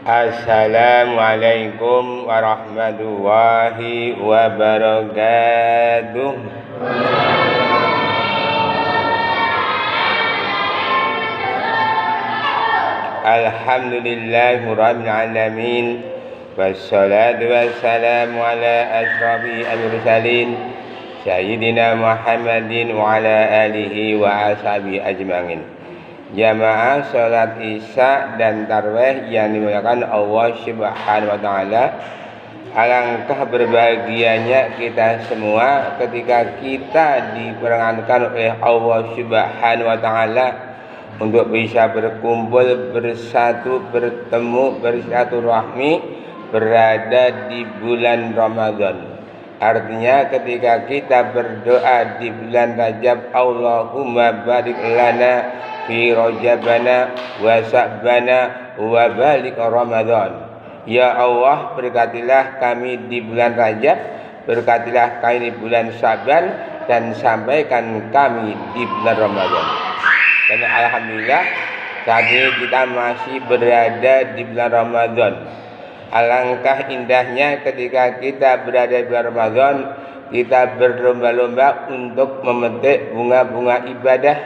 Assalamualaikum warahmatullahi wabarakatuh. Alhamdulillahirabbil alamin. Wassalatu wassalamu ala asyrafil mursalin sayyidina Muhammadin wa ala alihi wa ashabihi ajmain. Jamaah salat Isya dan tarawih yang dimuliakan Allah Subhanahu wa taala. Alangkah berbahagianya kita semua ketika kita diperkenankan oleh Allah Subhanahu wa taala untuk bisa berkumpul, bersatu, bertemu, bersilaturahmi, berada di bulan Ramadan. Artinya ketika kita berdoa di bulan Rajab, Allahumma barik lana fi rajabana wa sa'bana wa balik Ramadan. Ya Allah, berkatilah kami di bulan Rajab, berkatilah kami di bulan Sa'ban, dan sampaikan kami di bulan Ramadan. Dan alhamdulillah saat ini kita masih berada di bulan Ramadan. Alangkah indahnya ketika kita berada di bulan Ramadan, kita berlomba-lomba untuk memetik bunga-bunga ibadah.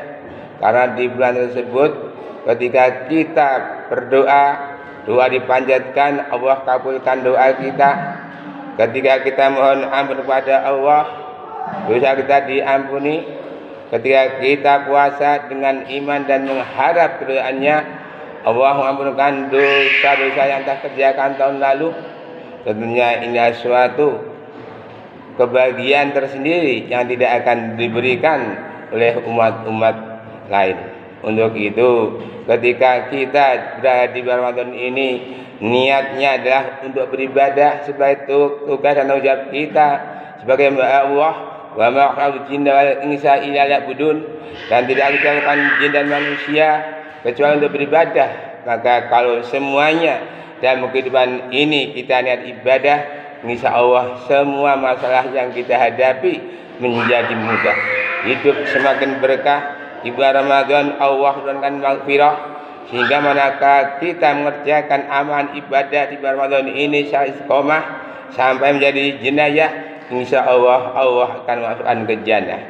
Karena di bulan tersebut ketika kita berdoa, doa dipanjatkan, Allah kabulkan doa kita. Ketika kita mohon ampun kepada Allah, dosa kita diampuni. Ketika kita puasa dengan iman dan mengharap keridhaannya, Allah mengampunkan dosa-dosa yang telah kerjakan tahun lalu. Tentunya ini suatu kebahagiaan tersendiri yang tidak akan diberikan oleh umat-umat lain. Untuk itu, ketika kita berada di bulan Ramadan ini, niatnya adalah untuk beribadah sebagai tugas dan tanggung jawab kita sebagai Allah. Wa ma khalaqtul jinna wal insa illa liya'budun, dan tidak diciptakan jin dan manusia kecuali untuk beribadah. Maka kalau semuanya dalam kehidupan ini kita niat ibadah, insya Allah semua masalah yang kita hadapi menjadi mudah. Hidup semakin berkah. Di bulan Ramadan Allah menurunkan maghfirah, sehingga manakah kita mengerjakan amalan ibadah di bulan Ramadan ini secara istiqomah sampai menjadi jenayah, insya Allah Allah akan masukkan ke jannah.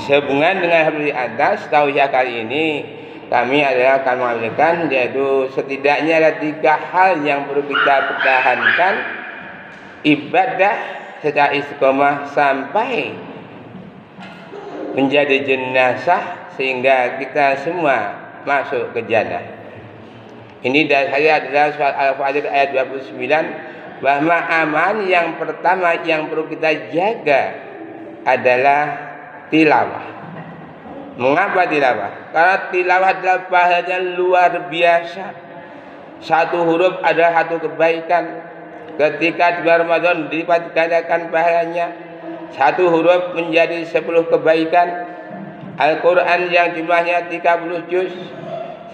Sehubungan dengan hal di atas, tausiah kali ini kami adalah akan mengambilkan, yaitu setidaknya ada 3 hal yang perlu kita pertahankan ibadah secara istiqomah sampai menjadi jenazah, sehingga kita semua masuk ke jannah. Ini dasarnya adalah surat Al-Fajr ayat 29, bahwa amal yang pertama yang perlu kita jaga adalah tilawah. Mengapa tilawah? Karena tilawah adalah pahalanya luar biasa. Satu huruf adalah satu kebaikan. Ketika di bulan Ramadan dilipat gandakan pahalanya. Satu huruf menjadi 10 kebaikan. Al-Quran yang jumlahnya 30 juz,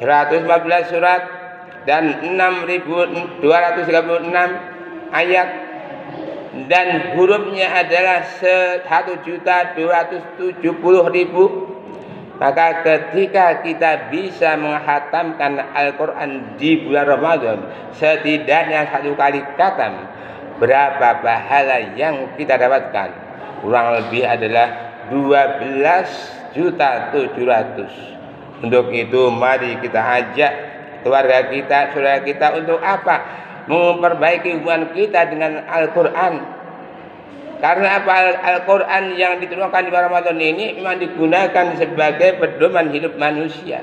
114 surat, dan 6.236 ayat, dan hurufnya adalah 1.270.000. Maka ketika kita bisa menghatamkan Al-Quran di bulan Ramadan, setidaknya 1 kali khatam, berapa pahala yang kita dapatkan? Kurang lebih adalah 12.700.000. Untuk itu mari kita ajak keluarga kita, saudara kita untuk apa? Memperbaiki hubungan kita dengan Al-Quran. Karena apa? Al-Quran yang diturunkan di Ramadan ini memang digunakan sebagai pedoman hidup manusia,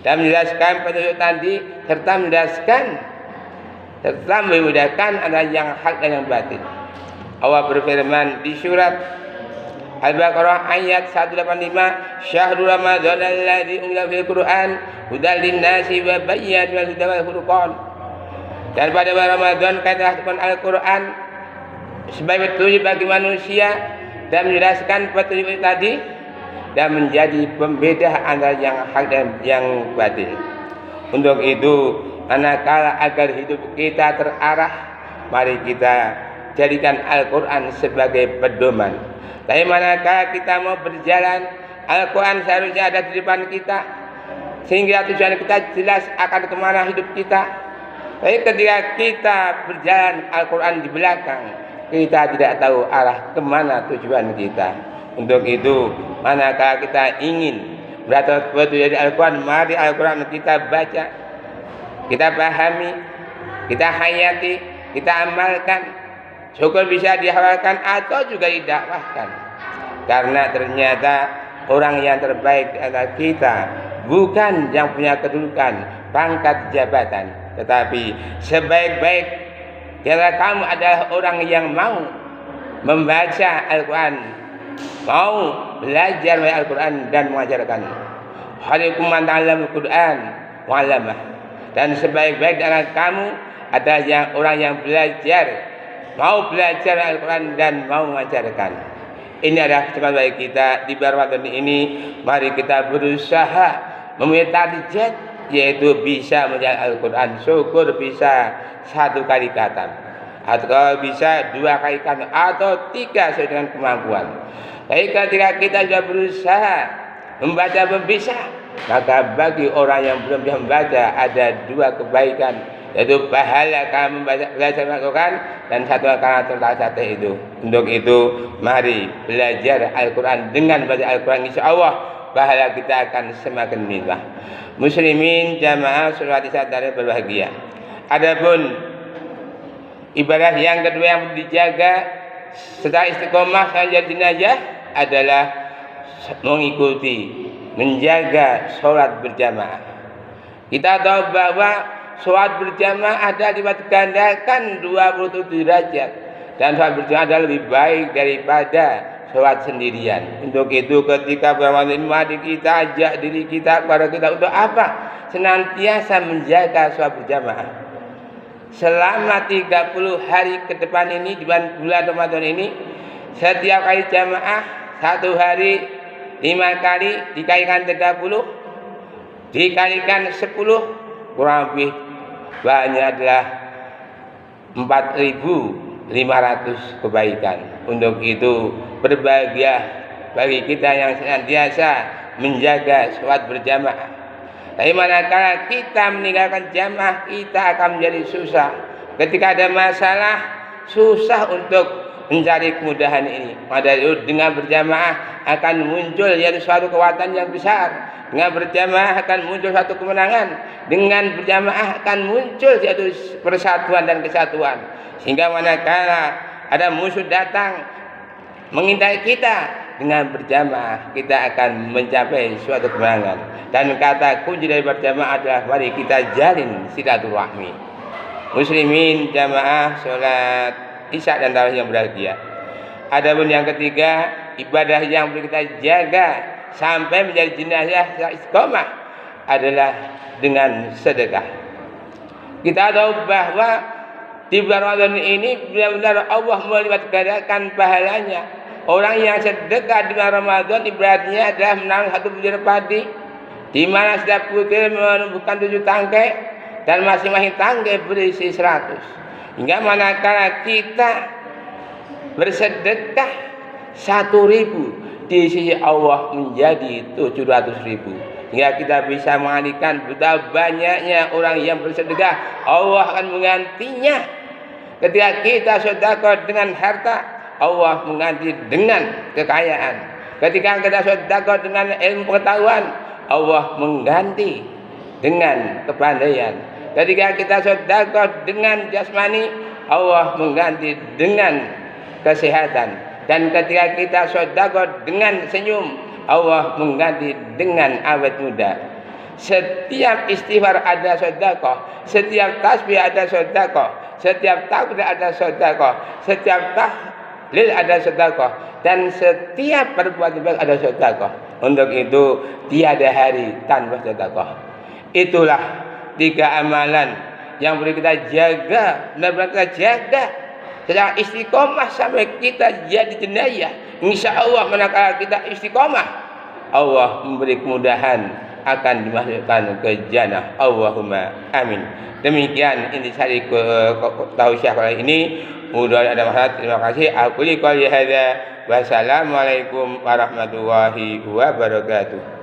dan menjelaskan petunjuk tadi, serta memudahkan antara yang hak dan yang batil. Allah berfirman di surat Al-Baqarah ayat 185, Syahrul Ramadan alladzi unzila fil Qur'an hudal linnasi wa bayyinatin minal huda wal furqan. Dan pada bulan Ramadan kita turunkan Al-Quran sebagai petunjuk bagi manusia dan menjelaskan petunjuk tadi dan menjadi pembeda antara yang hak dan yang batil. Untuk itu, manakala agar hidup kita terarah, mari kita jadikan Al-Quran sebagai pedoman. Tapi manakala kita mau berjalan, Al-Quran seharusnya ada di depan kita, sehingga tujuan kita jelas akan kemana hidup kita. Tapi ketika kita berjalan Al-Quran di belakang, kita tidak tahu arah kemana tujuan kita. Untuk itu, manakala kita ingin betul dari Al-Quran, mari Al-Quran kita baca, kita pahami, kita hayati, kita amalkan. Syukur bisa dihafalkan atau juga didakwahkan. Karena ternyata orang yang terbaik di antara kita bukan yang punya kedudukan, pangkat, jabatan, tetapi sebaik-baik di antara kamu adalah orang yang mau membaca Al-Quran, mau belajar Al-Quran dan mengajarkan. Khairukum man ta'allamul Quran wa 'allamah. Dan sebaik-baik di antara kamu adalah orang yang belajar, mau belajar Al-Quran dan mau mengajarkan. Ini adalah kesempatan bagi kita di bulan Ramadan ini. Mari kita berusaha mempunyai target, yaitu bisa menjalankan Al-Quran. Syukur bisa 1 kali khatam, atau kalau bisa 2 kali khatam, atau 3 sesuai dengan kemampuan. Tapi ketika kita sudah berusaha membaca bisa, maka bagi orang yang belum bisa membaca ada 2 kebaikan, yaitu pahala kamu belajar Al-Quran dan 1 karena terlaksana itu. Untuk itu mari belajar Al-Quran. Dengan baca Al-Quran insya Allah pahala kita akan semakin limpah. Muslimin jamaah sholat isya dan berbahagia. Adapun ibadah yang kedua yang dijaga setelah istiqomah saja jenazah adalah mengikuti, menjaga sholat berjamaah. Kita tahu bahwa sholat berjamaah ada dilipat gandakan 27 derajat, dan sholat berjamaah adalah lebih baik daripada sholat sendirian. Untuk itu ketika Ramadan ini mari kita ajak diri kita kepada kita untuk apa? Senantiasa menjaga sholat berjamaah. Selama 30 hari ke depan ini di bulan Ramadan ini, setiap kali jamaah 1 hari 5 kali dikalikan 30 dikalikan 10 kurang lebih banyak adalah 4.500 kebaikan. Untuk itu berbahagia bagi kita yang senantiasa menjaga sholat berjamaah. Tapi manakala kita meninggalkan jamaah, kita akan menjadi susah. Ketika ada masalah, susah untuk mencari kemudahan ini. Maka dengan berjamaah akan muncul yaitu suatu kekuatan yang besar. Dengan berjamaah akan muncul suatu kemenangan. Dengan berjamaah akan muncul yaitu persatuan dan kesatuan. Sehingga manakala ada musuh datang mengintai kita, dengan berjamaah kita akan mencapai suatu kemenangan. Dan kata kunci dari berjamaah adalah mari kita jalin silaturahmi. Muslimin jamaah sholat isya dan tarawih yang berbahagia. Adapun yang ketiga, ibadah yang perlu kita jaga sampai menjadi jenazah istiqomah adalah dengan sedekah. Kita tahu bahwa di bulan Ramadan ini benar-benar Allah melipat gandakan pahalanya. Orang yang sedekah di bulan Ramadan ibaratnya adalah menanam 1 butir padi, di mana setiap butir menumbuhkan 7 tangkai dan masing-masing tangkai berisi 100. Hingga manakala kita bersedekah 1.000, di sisi Allah menjadi 700.000. Hingga kita bisa mengalihkan betapa banyaknya orang yang bersedekah, Allah akan menggantinya. Ketika kita sedekah dengan harta, Allah mengganti dengan kekayaan. Ketika kita sedekah dengan ilmu pengetahuan, Allah mengganti dengan kepandaian. Ketika kita sedekah dengan jasmani, Allah mengganti dengan kesehatan. Dan ketika kita sedekah dengan senyum, Allah mengganti dengan awet muda. Setiap istighfar ada sedekah, setiap tasbih ada sedekah, setiap takbir ada sedekah, setiap tahlil ada sedekah, dan setiap perbuatan baik ada sedekah. Untuk itu tiada hari tanpa sedekah. Itulah 3 amalan yang perlu kita jaga, benar-benar kita jaga secara istiqomah sampai kita jadi jenayah. Insya Allah manakala kita istiqomah, Allah memberi kemudahan akan dimasukkan ke jannah. Allahumma amin. Demikian intisari ke tausiah kali ini. Mudah-mudahan ada manfaat. Terima kasih. Aku qouli hadza. Wassalamualaikum warahmatullahi wabarakatuh.